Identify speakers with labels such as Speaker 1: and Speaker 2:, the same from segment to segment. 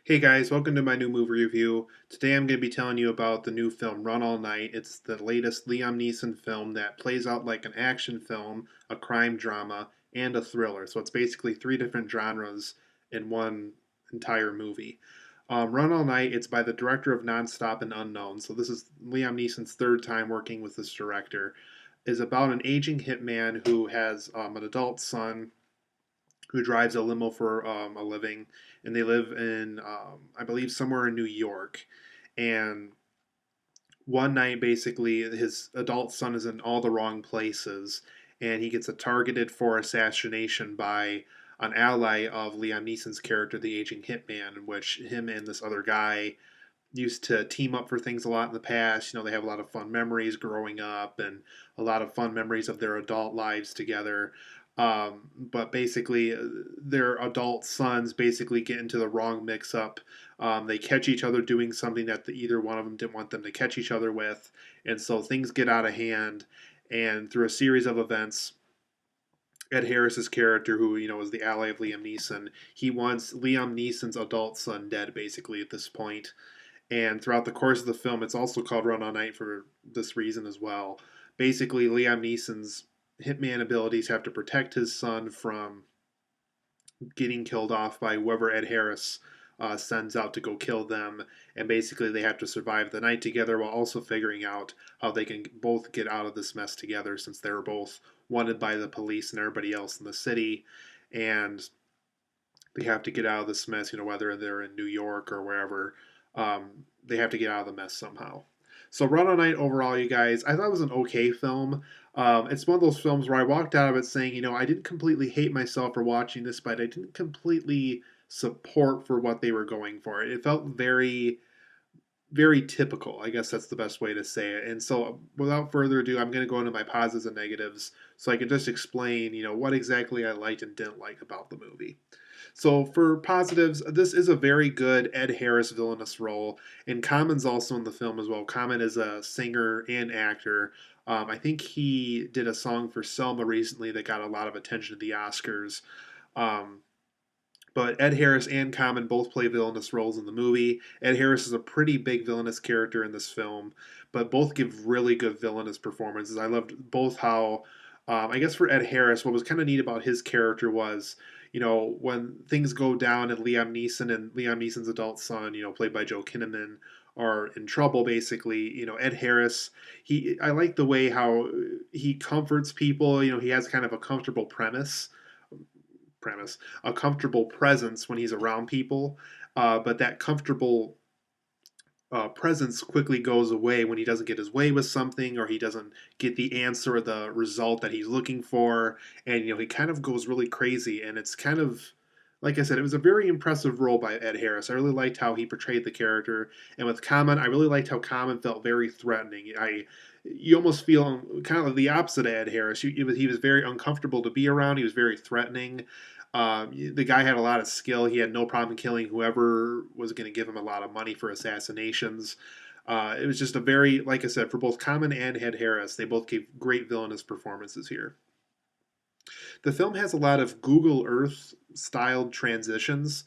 Speaker 1: Hey guys, welcome to my new movie review. Today I'm going to be telling you about the new film Run All Night. It's the latest Liam Neeson film that plays out like an action film, a crime drama, and a thriller. So it's basically three different genres in one entire movie. Run All Night, it's by the director of Nonstop and Unknown. So this is Liam Neeson's third time working with this director. Is about an aging hitman who has an adult son who drives a limo for a living, and they live in, I believe, somewhere in New York. And one night, basically, his adult son is in all the wrong places, and he gets targeted for assassination by an ally of Liam Neeson's character, the aging hitman, in which him and this other guy used to team up for things a lot in the past. You know, they have a lot of fun memories growing up and a lot of fun memories of their adult lives together. But basically, their adult sons basically get into the wrong mix up. They catch each other doing something that either one of them didn't want them to catch each other with. And so things get out of hand. And through a series of events, Ed Harris's character, who is the ally of Liam Neeson, he wants Liam Neeson's adult son dead, basically at this point. And throughout the course of the film, it's also called Run All Night for this reason as well. Basically, Liam Neeson's hitman abilities have to protect his son from getting killed off by whoever Ed Harris sends out to go kill them. And basically, they have to survive the night together while also figuring out how they can both get out of this mess together, since they're both wanted by the police and everybody else in the city. And they have to get out of this mess, whether they're in New York or wherever. They have to get out of the mess somehow. So Run All Night overall, you guys, I thought it was an okay film. It's one of those films where I walked out of it saying, I didn't completely hate myself for watching this, but I didn't completely support for what they were going for. It felt very, very typical. I guess that's the best way to say it. And so, without further ado, I'm going to go into my positives and negatives so I can just explain, what exactly I liked and didn't like about the movie. So for positives, this is a very good Ed Harris villainous role, and Common's also in the film as well. Common is a singer and actor. I think he did a song for Selma recently that got a lot of attention at the Oscars. Um, but Ed Harris and Common both play villainous roles in the movie. Ed Harris is a pretty big villainous character in this film, but both give really good villainous performances. I loved both how, I guess for Ed Harris, what was kind of neat about his character was, when things go down and Liam Neeson and Liam Neeson's adult son, played by Joe Kinnaman, are in trouble basically. Ed Harris, I like the way how he comforts people. He has kind of a comfortable premise, a comfortable presence when he's around people, but that comfortable presence quickly goes away when he doesn't get his way with something, or he doesn't get the answer or the result that he's looking for, and he kind of goes really crazy. And it's kind of, like I said, it was a very impressive role by Ed Harris. I really liked how he portrayed the character, and with Common, I really liked how Common felt very threatening. You almost feel kind of the opposite of Ed Harris. He was very uncomfortable to be around. He was very threatening. The guy had a lot of skill. He had no problem killing whoever was going to give him a lot of money for assassinations. It was just a very, like I said, for both Common and Ed Harris, they both gave great villainous performances here. The film has a lot of Google Earth styled transitions,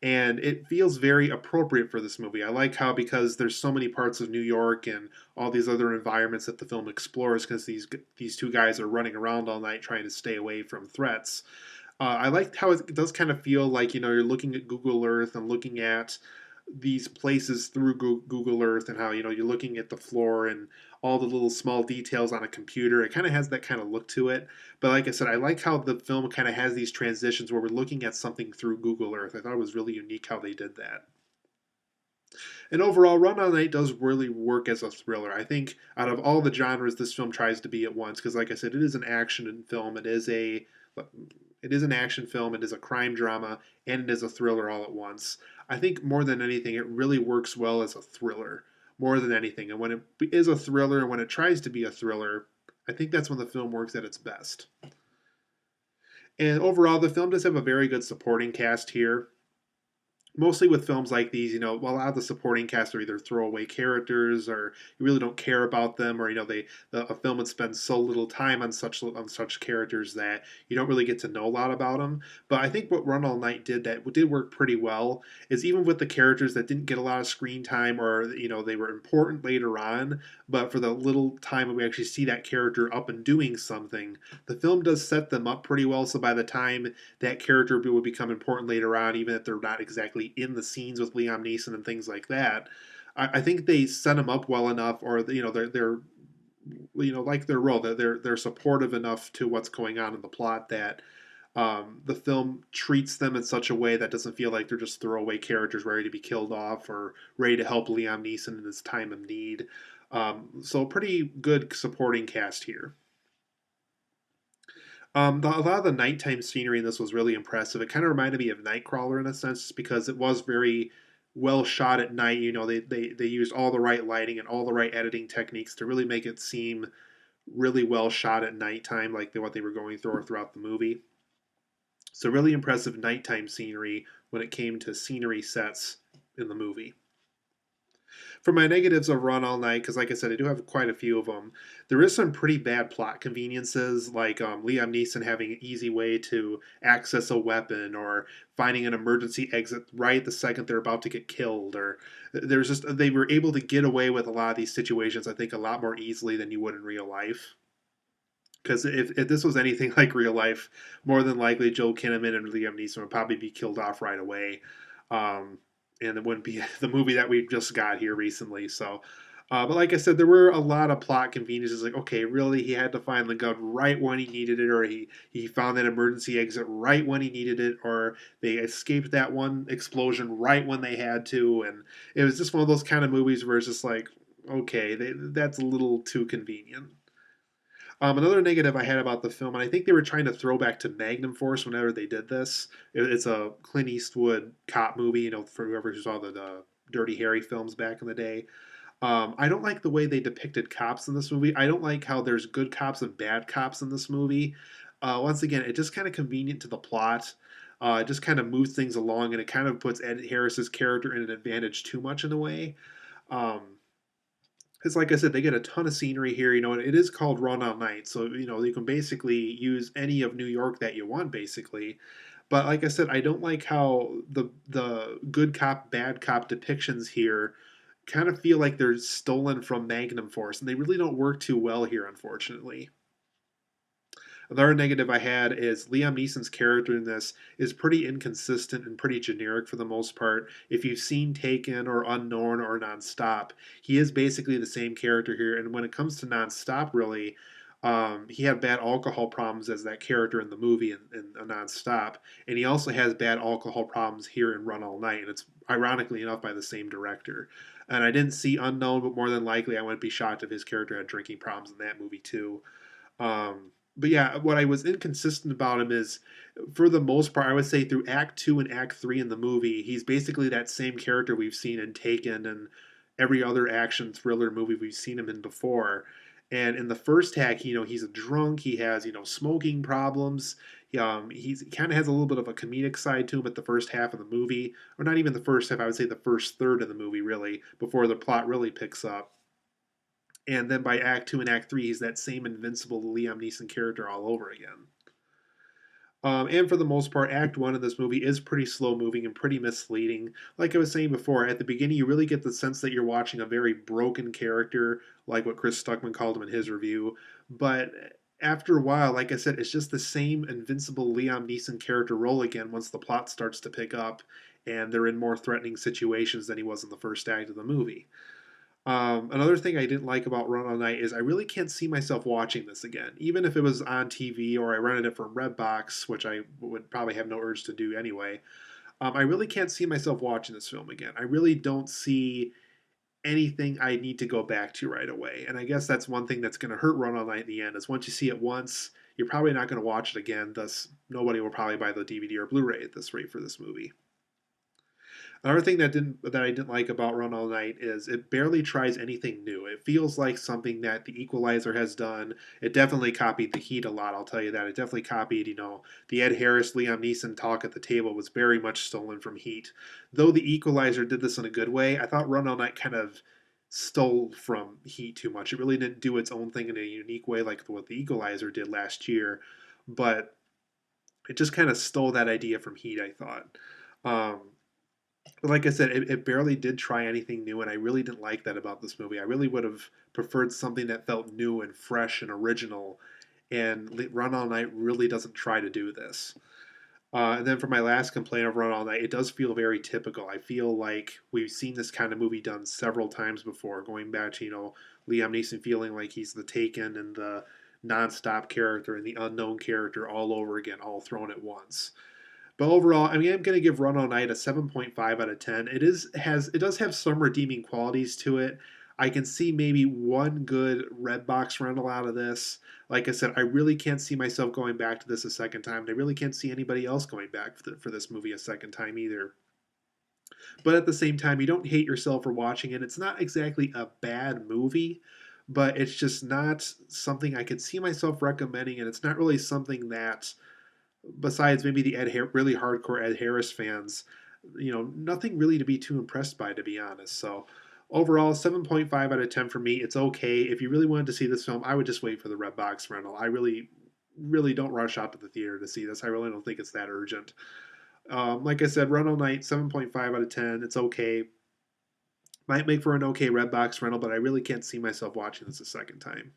Speaker 1: and it feels very appropriate for this movie. I like how, because there's so many parts of New York and all these other environments that the film explores, because these two guys are running around all night trying to stay away from threats. I liked how it does kind of feel like, you're looking at Google Earth and looking at these places through Google Earth, and how you're looking at the floor and all the little small details on a computer. It kind of has that kind of look to it. But like I said, I like how the film kind of has these transitions where we're looking at something through Google Earth. I thought it was really unique how they did that. And overall, Run All Night does really work as a thriller. I think out of all the genres this film tries to be at once, because like I said, it is an action film. It is an action film. It is a crime drama, and it is a thriller all at once. I think more than anything, it really works well as a thriller more than anything. And when it is a thriller, and when it tries to be a thriller, I think that's when the film works at its best. And overall, the film does have a very good supporting cast here. mostly with films like these, a lot of the supporting cast are either throwaway characters or you really don't care about them, or a film would spend so little time on such characters that you don't really get to know a lot about them. But I think what Run All Night did that did work pretty well is even with the characters that didn't get a lot of screen time, or they were important later on, but for the little time we actually see that character up and doing something, the film does set them up pretty well. So by the time that character would become important later on, even if they're not exactly in the scenes with Liam Neeson and things like that. I think they set them up well enough, or they're like their role, that they're supportive enough to what's going on in the plot that the film treats them in such a way that doesn't feel like they're just throwaway characters ready to be killed off or ready to help Liam Neeson in his time of need. So pretty good supporting cast here. A lot of the nighttime scenery in this was really impressive. It kind of reminded me of Nightcrawler in a sense, just because it was very well shot at night. They used all the right lighting and all the right editing techniques to really make it seem really well shot at nighttime, like what they were going throughout the movie. So really impressive nighttime scenery when it came to scenery sets in the movie. For my negatives of Run All Night, because like I said, I do have quite a few of them. There is some pretty bad plot conveniences, like Liam Neeson having an easy way to access a weapon, or finding an emergency exit right the second they're about to get killed, or there's just they were able to get away with a lot of these situations, I think, a lot more easily than you would in real life. Because if this was anything like real life, more than likely Joel Kinnaman and Liam Neeson would probably be killed off right away. Um, and it wouldn't be the movie that we just got here recently. So, but like I said, there were a lot of plot conveniences. Like, okay, really, he had to find the gun right when he needed it, or he found that emergency exit right when he needed it, or they escaped that one explosion right when they had to. And it was just one of those kind of movies where it's just like, okay, that's a little too convenient. Another negative I had about the film, and I think they were trying to throw back to Magnum Force whenever they did this. It's a Clint Eastwood cop movie, for whoever saw the Dirty Harry films back in the day. I don't like the way they depicted cops in this movie. I don't like how there's good cops and bad cops in this movie. Once again, it just kind of convenient to the plot. It just kind of moves things along, and it kind of puts Ed Harris's character in an advantage too much in a way. Um, because like I said, they get a ton of scenery here. It is called Run All Night, so you can basically use any of New York that you want, basically. But like I said, I don't like how the good cop bad cop depictions here kind of feel like they're stolen from Magnum Force, and they really don't work too well here, unfortunately. Another negative I had is Liam Neeson's character in this is pretty inconsistent and pretty generic for the most part. If you've seen Taken or Unknown or Nonstop, he is basically the same character here. And when it comes to Nonstop, really, he had bad alcohol problems as that character in the movie in Nonstop, and he also has bad alcohol problems here in Run All Night, and it's ironically enough by the same director. And I didn't see Unknown, but more than likely I wouldn't be shocked if his character had drinking problems in that movie too. But yeah, what I was inconsistent about him is, for the most part, I would say through Act Two and Act Three in the movie, he's basically that same character we've seen in Taken and every other action thriller movie we've seen him in before. And in the first act, he's a drunk. He has, smoking problems. He kind of has a little bit of a comedic side to him at the first half of the movie, or not even the first half. I would say the first third of the movie, really, before the plot really picks up. And then by Act Two and Act Three, he's that same invincible Liam Neeson character all over again. And for the most part, Act One of this movie is pretty slow moving and pretty misleading. Like I was saying before, at the beginning, you really get the sense that you're watching a very broken character, like what Chris Stuckman called him in his review. But after a while, like I said, it's just the same invincible Liam Neeson character role again once the plot starts to pick up and they're in more threatening situations than he was in the first act of the movie. Another thing I didn't like about Run All Night is I really can't see myself watching this again. Even if it was on TV or I rented it from Redbox, which I would probably have no urge to do anyway, I really can't see myself watching this film again. I really don't see anything I need to go back to right away. And I guess that's one thing that's going to hurt Run All Night in the end is once you see it once, you're probably not going to watch it again. Thus, nobody will probably buy the DVD or Blu ray at this rate for this movie. Another thing that I didn't like about Run All Night is it barely tries anything new. It feels like something that The Equalizer has done. It definitely copied The Heat a lot. I'll tell you that. It definitely copied, the Ed Harris, Liam Neeson talk at the table was very much stolen from Heat. Though The Equalizer did this in a good way, I thought Run All Night kind of stole from Heat too much. It really didn't do its own thing in a unique way like what The Equalizer did last year, but it just kind of stole that idea from Heat. I thought. But like I said, it barely did try anything new, and I really didn't like that about this movie. I really would have preferred something that felt new and fresh and original, and Run All Night really doesn't try to do this. And then for my last complaint of Run All Night, it does feel very typical. I feel like we've seen this kind of movie done several times before, going back to, Liam Neeson feeling like he's the Taken and the nonstop character and the unknown character all over again, all thrown at once. But overall, I mean, I'm going to give Run All Night a 7.5 out of 10. It does have some redeeming qualities to it. I can see maybe one good red box rental out of this. Like I said, I really can't see myself going back to this a second time, and I really can't see anybody else going back for this movie a second time either. But at the same time, you don't hate yourself for watching it. It's not exactly a bad movie, but it's just not something I could see myself recommending, and it's not really something that besides maybe the really hardcore Ed Harris fans, nothing really to be too impressed by, to be honest. So overall, 7.5 out of 10 for me. It's okay. If you really wanted to see this film, I would just wait for the red box rental. I really, really don't rush out to the theater to see this. I really don't think it's that urgent. Like I said, Run All Night, 7.5 out of 10. It's okay. Might make for an okay red box rental, but I really can't see myself watching this a second time.